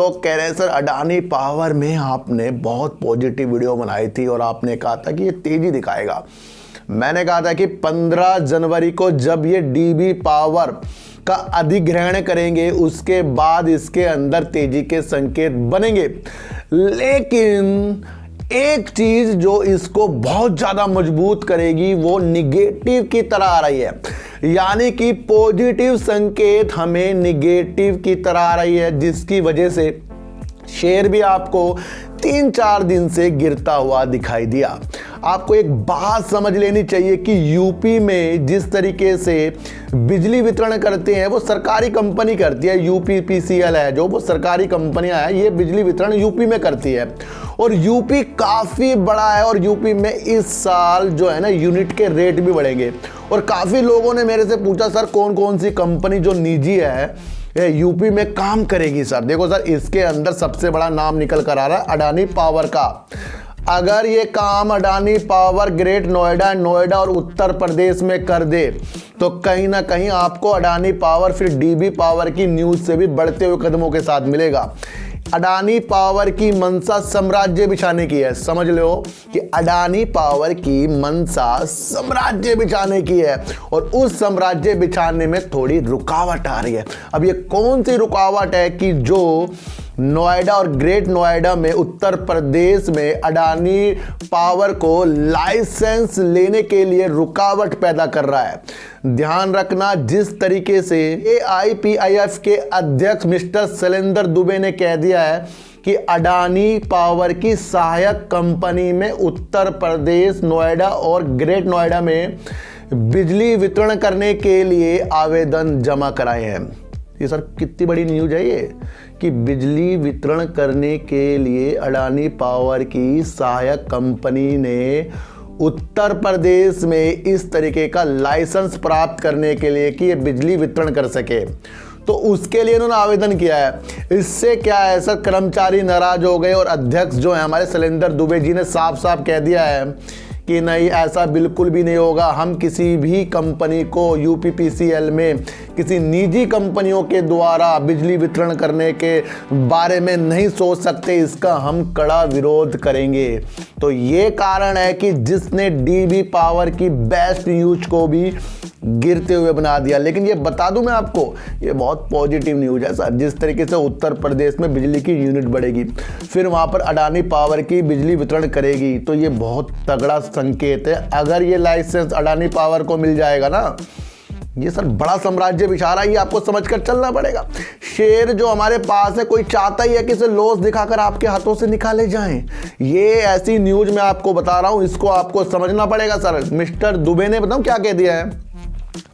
लोग कह रहे हैं सर अडानी पावर में आपने बहुत पॉजिटिव वीडियो बनाई थी और आपने कहा था कि ये तेजी दिखाएगा। मैंने कहा था कि 15 जनवरी को जब ये डीबी पावर का अधिग्रहण करेंगे उसके बाद इसके अंदर तेजी के संकेत बनेंगे। लेकिन एक चीज जो इसको बहुत ज्यादा मजबूत करेगी वो निगेटिव की तरह आ रही है, यानी कि पॉजिटिव संकेत हमें निगेटिव की तरह आ रही है, जिसकी वजह से शेयर भी आपको 3-4 दिन से गिरता हुआ दिखाई दिया। आपको एक बात समझ लेनी चाहिए कि यूपी में जिस तरीके से बिजली वितरण करते हैं वो सरकारी कंपनी करती है, यूपीपीसीएल है जो, वो सरकारी कंपनियां हैं, ये बिजली वितरण यूपी में करती है। और यूपी काफ़ी बड़ा है और यूपी में इस साल जो है ना यूनिट के रेट भी बढ़ेंगे। और काफ़ी लोगों ने मेरे से पूछा सर कौन कौन सी कंपनी जो निजी है यूपी में काम करेगी सर। देखो सर, इसके अंदर सबसे बड़ा नाम निकल कर आ रहा है अडानी पावर का। अगर ये काम अडानी पावर ग्रेट नोएडा और उत्तर प्रदेश में कर दे तो कहीं ना कहीं आपको अडानी पावर फिर डीबी पावर की न्यूज़ से भी बढ़ते हुए कदमों के साथ मिलेगा। अडानी पावर की मंशा साम्राज्य बिछाने की है, समझ लो कि अडानी पावर की मंशा साम्राज्य बिछाने की है और उस साम्राज्य बिछाने में थोड़ी रुकावट आ रही है। अब ये कौन सी रुकावट है कि जो नोएडा और ग्रेट नोएडा में उत्तर प्रदेश में अडानी पावर को लाइसेंस लेने के लिए रुकावट पैदा कर रहा है। ध्यान रखना, जिस तरीके से AIPIF के अध्यक्ष मिस्टर शैलेंद्र दुबे ने कह दिया है कि अडानी पावर की सहायक कंपनी में उत्तर प्रदेश नोएडा और ग्रेट नोएडा में बिजली वितरण करने के लिए आवेदन जमा कराए हैं। ये सर कितनी बड़ी न्यूज़ है ये कि बिजली वितरण करने के लिए अडानी पावर की सहायक कंपनी ने उत्तर प्रदेश में इस तरीके का लाइसेंस प्राप्त करने के लिए कि ये बिजली वितरण कर सके, तो उसके लिए इन्होंने आवेदन किया है। इससे क्या है सर, कर्मचारी नाराज हो गए और अध्यक्ष जो है हमारे शैलेंद्र दुबे जी ने साफ साफ कह दिया है कि नहीं, ऐसा बिल्कुल भी नहीं होगा। हम किसी भी कंपनी को यूपीपीसीएल में किसी निजी कंपनियों के द्वारा बिजली वितरण करने के बारे में नहीं सोच सकते, इसका हम कड़ा विरोध करेंगे। तो ये कारण है कि जिसने डीबी पावर की बेस्ट न्यूज को भी गिरते हुए बना दिया। लेकिन ये बता दूं मैं आपको, ये बहुत पॉजिटिव न्यूज है सर। जिस तरीके से उत्तर प्रदेश में बिजली की यूनिट बढ़ेगी, फिर वहां पर अडानी पावर की बिजली वितरण करेगी, तो ये बहुत तगड़ा संकेत है। अगर ये लाइसेंस अडानी पावर को मिल जाएगा ना, ये सर बड़ा साम्राज्य बिछा रहा है, ये आपको समझकर चलना पड़ेगा। शेयर जो हमारे पास है, कोई चाहता ही है कि इसे लॉस दिखाकर आपके हाथों से निकाले जाएं। ये ऐसी न्यूज मैं आपको बता रहा हूं, इसको आपको समझना पड़ेगा सर। मिस्टर दुबे ने बताऊं क्या कह दिया है।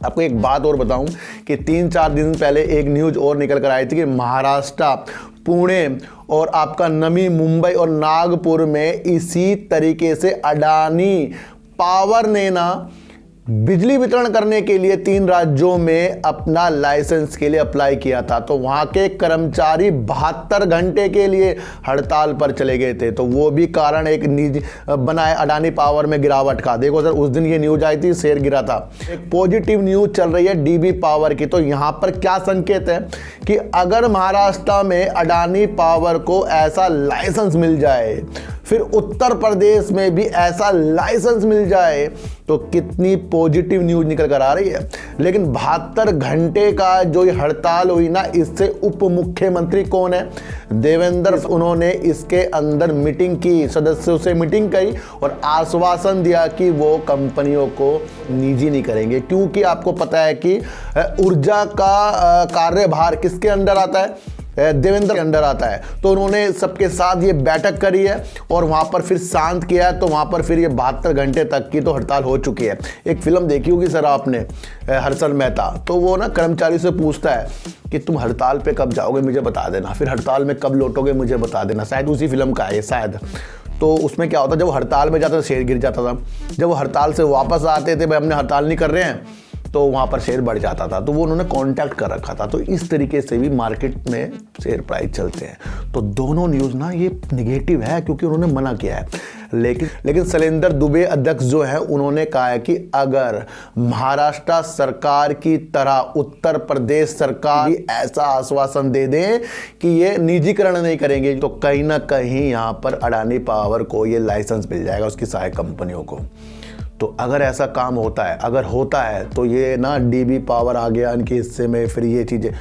आपको एक बात और बताऊं कि 3-4 दिन पहले एक न्यूज और निकल कर आई थी कि महाराष्ट्र, पुणे और आपका नवी मुंबई और नागपुर में इसी तरीके से अडानी पावर ने ना बिजली वितरण करने के लिए 3 राज्यों में अपना लाइसेंस के लिए अप्लाई किया था। तो वहां के कर्मचारी 72 घंटे के लिए हड़ताल पर चले गए थे। तो वो भी कारण एक निजी बनाए अडानी पावर में गिरावट का। देखो सर, उस दिन ये न्यूज आई थी, शेयर गिरा था। एक पॉजिटिव न्यूज चल रही है डीबी पावर की। तो यहां पर क्या संकेत है कि अगर महाराष्ट्र में अडानी पावर को ऐसा लाइसेंस मिल जाए, फिर उत्तर प्रदेश में भी ऐसा लाइसेंस मिल जाए, तो कितनी पॉजिटिव न्यूज निकल कर आ रही है। लेकिन 72 घंटे का जो ये हड़ताल हुई ना, इससे उप मुख्यमंत्री कौन है, देवेंद्र, उन्होंने इसके अंदर मीटिंग की, सदस्यों से मीटिंग की और आश्वासन दिया कि वो कंपनियों को निजी नहीं करेंगे। क्योंकि आपको पता है कि ऊर्जा का कार्यभार किसके अंदर आता है, देवेंद्र के अंडर आता है। तो उन्होंने सबके साथ ये बैठक करी है और वहां पर फिर शांत किया है। तो वहां पर फिर ये 72 घंटे तक की तो हड़ताल हो चुकी है। एक फिल्म देखी होगी सर आपने, हर्षल मेहता, तो वो ना कर्मचारी से पूछता है कि तुम हड़ताल पे कब जाओगे मुझे बता देना, फिर हड़ताल में कब लौटोगे मुझे बता देना। शायद उसी फिल्म का है शायद। तो उसमें क्या होता, जब वो हड़ताल में जाता था शेयर गिर जाता था। जब वो हड़ताल से वापस आते थे, भाई हमने हड़ताल नहीं कर रहे हैं, तो वहाँ पर शेयर बढ़ जाता था, तो वो उन्होंने कॉन्टैक्ट कर रखा था। तो इस तरीके से भी मार्केट में शेयर प्राइस चलते हैं। तो दोनों न्यूज़ ना ये निगेटिव है क्योंकि उन्होंने मना किया है। लेकिन शैलेंद्र दुबे अध्यक्ष जो है उन्होंने कहा है कि अगर महाराष्ट्र सरकार की तरह उत्तर प्रदेश सरकार भी ऐसा आश्वासन दे दें कि ये निजीकरण नहीं करेंगे, तो कहीं ना कहीं यहाँ पर अडानी पावर को ये लाइसेंस मिल जाएगा, उसकी सहायक कंपनियों को। तो अगर ऐसा काम होता है, अगर होता है तो ये ना डीबी पावर आ गया इनके हिस्से में, फिर ये चीज़ें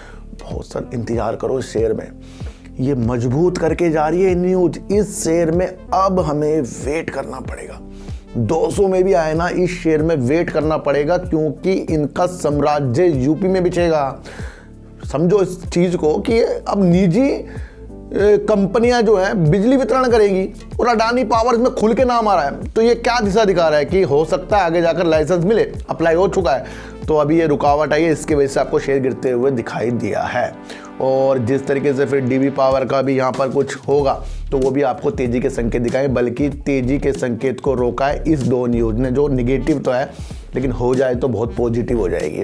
बहुत सर इंतज़ार करो। शेयर में ये मजबूत करके जा रही है न्यूज। इस शेयर में अब हमें वेट करना पड़ेगा, 200 में भी आए ना, इस शेयर में वेट करना पड़ेगा क्योंकि इनका साम्राज्य यूपी में बिछेगा। समझो इस चीज़ को कि अब निजी कंपनियां जो है बिजली वितरण करेंगी और अडानी पावर में खुल के नाम आ रहा है। तो ये क्या दिशा दिखा रहा है कि हो सकता है आगे जाकर लाइसेंस मिले, अप्लाई हो चुका है, तो अभी ये रुकावट आई है, इसके वजह से आपको शेयर गिरते हुए दिखाई दिया है। और जिस तरीके से फिर डीबी पावर का भी यहाँ पर कुछ होगा तो वो भी आपको तेज़ी के संकेत दिखाए, बल्कि तेज़ी के संकेत को रोका है इस दो न्यूज़ ने, जो निगेटिव तो है लेकिन हो जाए तो बहुत पॉजिटिव हो जाएगी।